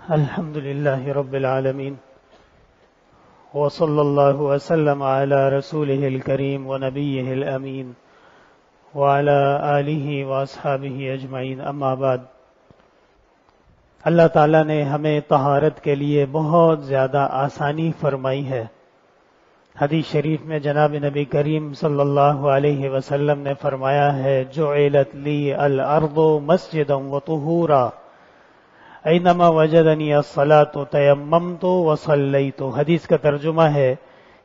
الحمد لله رب العالمين وصلى الله وسلم على رسوله الكريم ونبيه الأمين وعلى آله وأصحابه أجمعين اما بعد. اللہ تعالیٰ نے ہمیں طہارت کے لیے بہت زیادہ آسانی فرمائی ہے. حدیث شریف میں جناب نبی کریم صلی اللہ علیہ وسلم نے فرمایا ہے جعلت لی الارض مسجدا وطہورا اینما وجدنی الصلاۃ تیممت وصلیت. حدیث کا ترجمہ ہے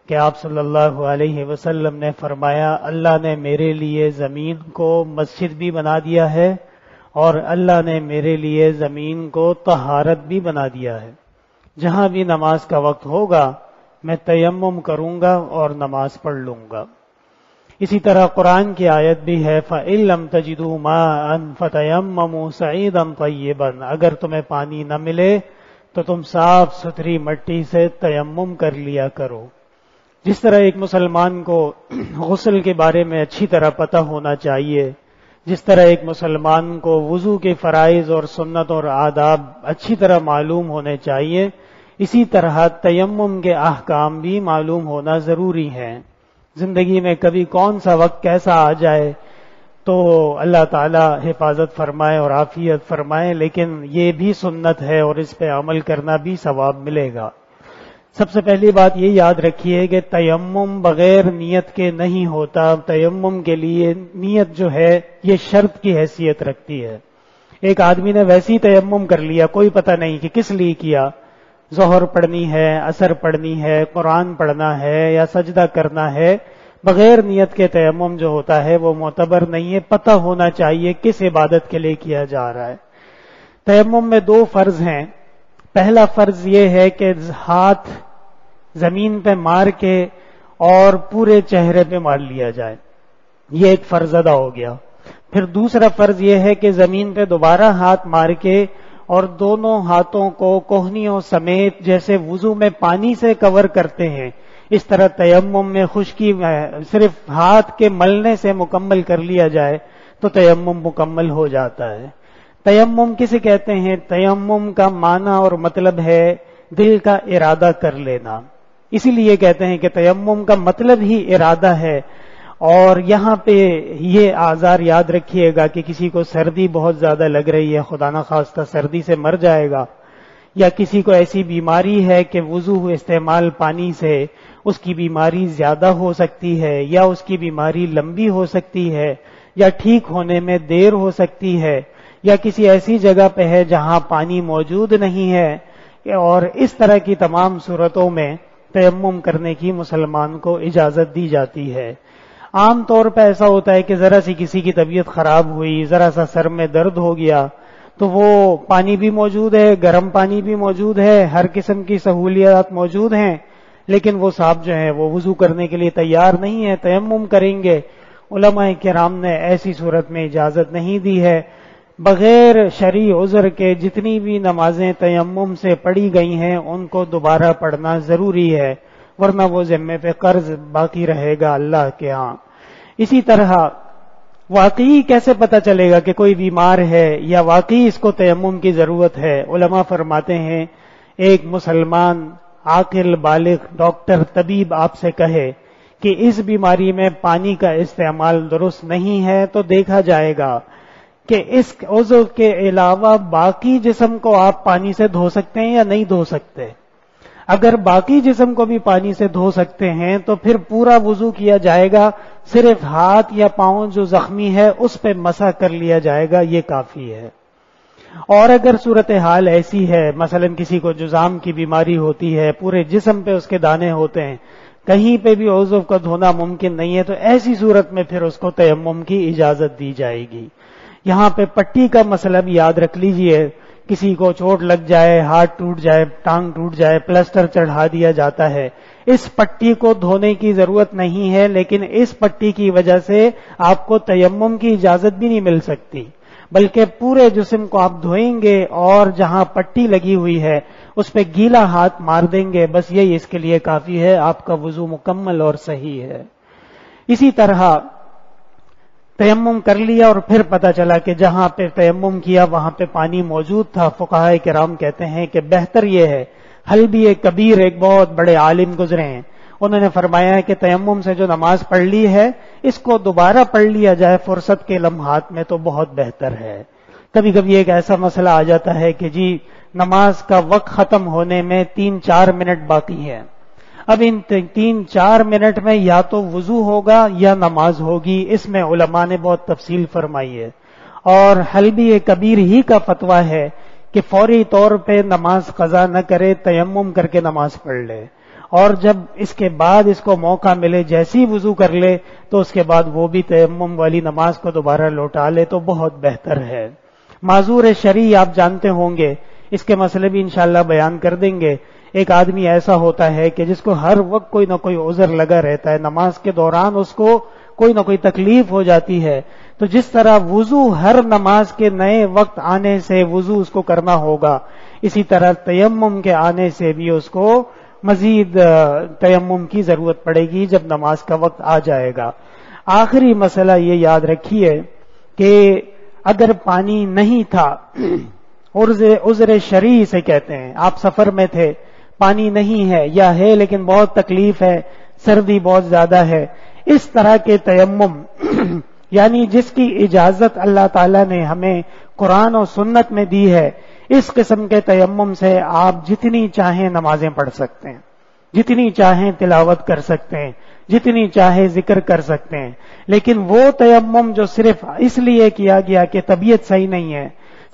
کہ آپ صلی اللہ علیہ وسلم نے فرمایا اللہ نے میرے لیے زمین کو مسجد بھی بنا دیا ہے اور اللہ نے میرے لیے زمین کو طہارت بھی بنا دیا ہے. جہاں بھی نماز کا وقت ہوگا میں تیمم کروں گا اور نماز پڑھ لوں گا. اسی طرح قرآن کی آیت بھی ہے فَإِن لَّمْ تَجِدُوا مَاءً فَتَيَمَّمُوا صَعِيدًا طَيِّبًا. اگر تمہیں پانی نہ ملے تو تم صاف ستھری مٹی سے تیمم کر لیا کرو. جس طرح ایک مسلمان کو غسل کے بارے میں اچھی طرح پتہ ہونا چاہیے، جس طرح ایک مسلمان کو وضو کے فرائض اور سنت اور آداب اچھی طرح معلوم ہونے چاہیے، اسی طرح تیمم کے احکام بھی معلوم ہونا ضروری ہے. زندگی میں کبھی کون سا وقت کیسا آ جائے تو اللہ تعالی حفاظت فرمائے اور عافیت فرمائے، لیکن یہ بھی سنت ہے اور اس پہ عمل کرنا بھی ثواب ملے گا. سب سے پہلی بات یہ یاد رکھیے کہ تیمم بغیر نیت کے نہیں ہوتا. تیمم کے لیے نیت جو ہے یہ شرط کی حیثیت رکھتی ہے. ایک آدمی نے ویسی تیمم کر لیا، کوئی پتہ نہیں کہ کس لیے کیا، ظہر پڑھنی ہے، عصر پڑھنی ہے، قرآن پڑھنا ہے یا سجدہ کرنا ہے، بغیر نیت کے تیمم جو ہوتا ہے وہ معتبر نہیں ہے. پتہ ہونا چاہیے کس عبادت کے لیے کیا جا رہا ہے. تیمم میں دو فرض ہیں. پہلا فرض یہ ہے کہ ہاتھ زمین پہ مار کے اور پورے چہرے پہ مار لیا جائے، یہ ایک فرض ادا ہو گیا. پھر دوسرا فرض یہ ہے کہ زمین پہ دوبارہ ہاتھ مار کے اور دونوں ہاتھوں کو کوہنیوں سمیت جیسے وضو میں پانی سے کور کرتے ہیں اس طرح تیمم میں خشکی صرف ہاتھ کے ملنے سے مکمل کر لیا جائے تو تیمم مکمل ہو جاتا ہے. تیمم کسے کہتے ہیں؟ تیمم کا معنی اور مطلب ہے دل کا ارادہ کر لینا. اسی لیے کہتے ہیں کہ تیمم کا مطلب ہی ارادہ ہے. اور یہاں پہ یہ آزار یاد رکھیے گا کہ کسی کو سردی بہت زیادہ لگ رہی ہے، خدا نخواستہ سردی سے مر جائے گا، یا کسی کو ایسی بیماری ہے کہ وضو استعمال پانی سے اس کی بیماری زیادہ ہو سکتی ہے، یا اس کی بیماری لمبی ہو سکتی ہے، یا ٹھیک ہونے میں دیر ہو سکتی ہے، یا کسی ایسی جگہ پہ ہے جہاں پانی موجود نہیں ہے، اور اس طرح کی تمام صورتوں میں تیمم کرنے کی مسلمان کو اجازت دی جاتی ہے. عام طور پہ ایسا ہوتا ہے کہ ذرا سی کسی کی طبیعت خراب ہوئی، ذرا سا سر میں درد ہو گیا تو وہ پانی بھی موجود ہے، گرم پانی بھی موجود ہے، ہر قسم کی سہولیات موجود ہیں، لیکن وہ صاحب جو ہیں وہ وضو کرنے کے لیے تیار نہیں ہے، تیمم کریں گے. علماء کرام نے ایسی صورت میں اجازت نہیں دی ہے. بغیر شرعی عذر کے جتنی بھی نمازیں تیمم سے پڑھی گئی ہیں ان کو دوبارہ پڑھنا ضروری ہے، ورنہ وہ ذمے پہ قرض باقی رہے گا اللہ کے ہاں. اسی طرح واقعی کیسے پتہ چلے گا کہ کوئی بیمار ہے یا واقعی اس کو تیمم کی ضرورت ہے؟ علماء فرماتے ہیں ایک مسلمان عاقل بالغ ڈاکٹر طبیب آپ سے کہے کہ اس بیماری میں پانی کا استعمال درست نہیں ہے تو دیکھا جائے گا کہ اس عضو کے علاوہ باقی جسم کو آپ پانی سے دھو سکتے ہیں یا نہیں دھو سکتے. اگر باقی جسم کو بھی پانی سے دھو سکتے ہیں تو پھر پورا وضو کیا جائے گا، صرف ہاتھ یا پاؤں جو زخمی ہے اس پہ مسح کر لیا جائے گا، یہ کافی ہے. اور اگر صورتحال ایسی ہے مثلا کسی کو جذام کی بیماری ہوتی ہے، پورے جسم پہ اس کے دانے ہوتے ہیں، کہیں پہ بھی عضو کا دھونا ممکن نہیں ہے، تو ایسی صورت میں پھر اس کو تیمم کی اجازت دی جائے گی. یہاں پہ پٹی کا مسئلہ بھی یاد رکھ لیجئے. کسی کو چوٹ لگ جائے، ہاتھ ٹوٹ جائے، ٹانگ ٹوٹ جائے، پلسٹر چڑھا دیا جاتا ہے، اس پٹی کو دھونے کی ضرورت نہیں ہے، لیکن اس پٹی کی وجہ سے آپ کو تیمم کی اجازت بھی نہیں مل سکتی، بلکہ پورے جسم کو آپ دھوئیں گے اور جہاں پٹی لگی ہوئی ہے اس پہ گیلا ہاتھ مار دیں گے، بس یہی اس کے لیے کافی ہے، آپ کا وضو مکمل اور صحیح ہے. اسی طرح تیمم کر لیا اور پھر پتہ چلا کہ جہاں پہ تیمم کیا وہاں پہ پانی موجود تھا، فقہائے کرام کہتے ہیں کہ بہتر یہ ہے، حلبی کبیر ایک بہت بڑے عالم گزرے ہیں، انہوں نے فرمایا ہے کہ تیمم سے جو نماز پڑھ لی ہے اس کو دوبارہ پڑھ لیا جائے فرصت کے لمحات میں تو بہت بہتر ہے۔ کبھی کبھی ایک ایسا مسئلہ آ جاتا ہے کہ جی نماز کا وقت ختم ہونے میں 3-4 منٹ باقی ہے، اب ان 3-4 منٹ میں یا تو وضو ہوگا یا نماز ہوگی، اس میں علماء نے بہت تفصیل فرمائی ہے، اور حلبی کبیر ہی کا فتویٰ ہے کہ فوری طور پہ نماز قضا نہ کرے، تیمم کر کے نماز پڑھ لے، اور جب اس کے بعد اس کو موقع ملے جیسی وضو کر لے تو اس کے بعد وہ بھی تیمم والی نماز کو دوبارہ لوٹا لے تو بہت بہتر ہے۔ معذور شرعی آپ جانتے ہوں گے، اس کے مسئلے بھی انشاءاللہ بیان کر دیں گے۔ ایک آدمی ایسا ہوتا ہے کہ جس کو ہر وقت کوئی نہ کوئی عذر لگا رہتا ہے، نماز کے دوران اس کو کوئی نہ کوئی تکلیف ہو جاتی ہے، تو جس طرح وضو ہر نماز کے نئے وقت آنے سے وضو اس کو کرنا ہوگا، اسی طرح تیمم کے آنے سے بھی اس کو مزید تیمم کی ضرورت پڑے گی جب نماز کا وقت آ جائے گا۔ آخری مسئلہ یہ یاد رکھیے کہ اگر پانی نہیں تھا، عذر شرعی سے کہتے ہیں، آپ سفر میں تھے، پانی نہیں ہے یا ہے لیکن بہت تکلیف ہے، سردی بہت زیادہ ہے، اس طرح کے تیمم یعنی جس کی اجازت اللہ تعالیٰ نے ہمیں قرآن اور سنت میں دی ہے، اس قسم کے تیمم سے آپ جتنی چاہیں نمازیں پڑھ سکتے ہیں، جتنی چاہیں تلاوت کر سکتے ہیں، جتنی چاہے ذکر کر سکتے ہیں، لیکن وہ تیمم جو صرف اس لیے کیا گیا کہ طبیعت صحیح نہیں ہے،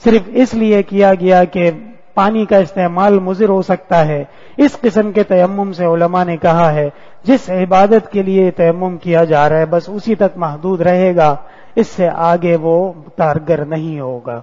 صرف اس لیے کیا گیا کہ پانی کا استعمال مضر ہو سکتا ہے، اس قسم کے تیمم سے علماء نے کہا ہے جس عبادت کے لیے تیمم کیا جا رہا ہے بس اسی تک محدود رہے گا، اس سے آگے وہ کارگر نہیں ہوگا۔